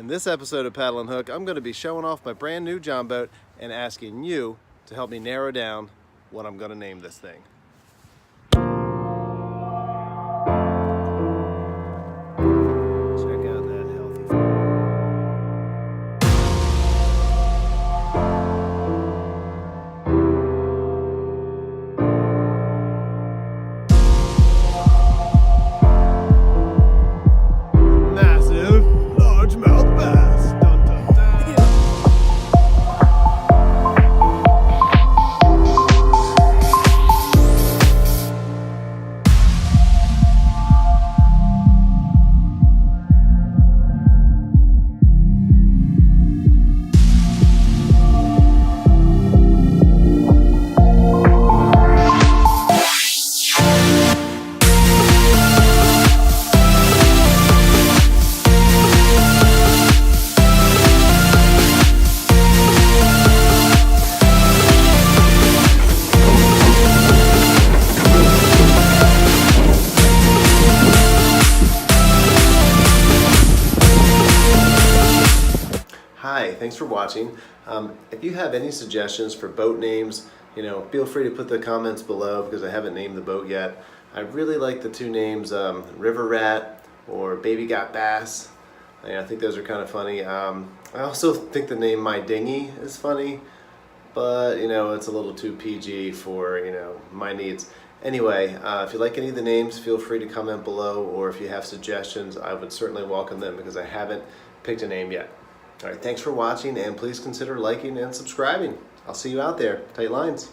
In this episode of Paddle and Hook, I'm going to be showing off my brand new John boat and asking you to help me narrow down what I'm going to name this thing. Check out that healthy. Massive largemouth bass. Dun, dun, dun. Hi, thanks for watching. If you have any suggestions for boat names, feel free to put the comments below because I haven't named the boat yet. I really like the two names, River Rat or Baby Got Bass. I think those are kind of funny. I also think the name My Dinghy is funny, but it's a little too PG for my needs. Anyway, if you like any of the names, feel free to comment below, or if you have suggestions, I would certainly welcome them because I haven't picked a name yet. All right, thanks for watching, and please consider liking and subscribing. I'll see you out there. Tight lines.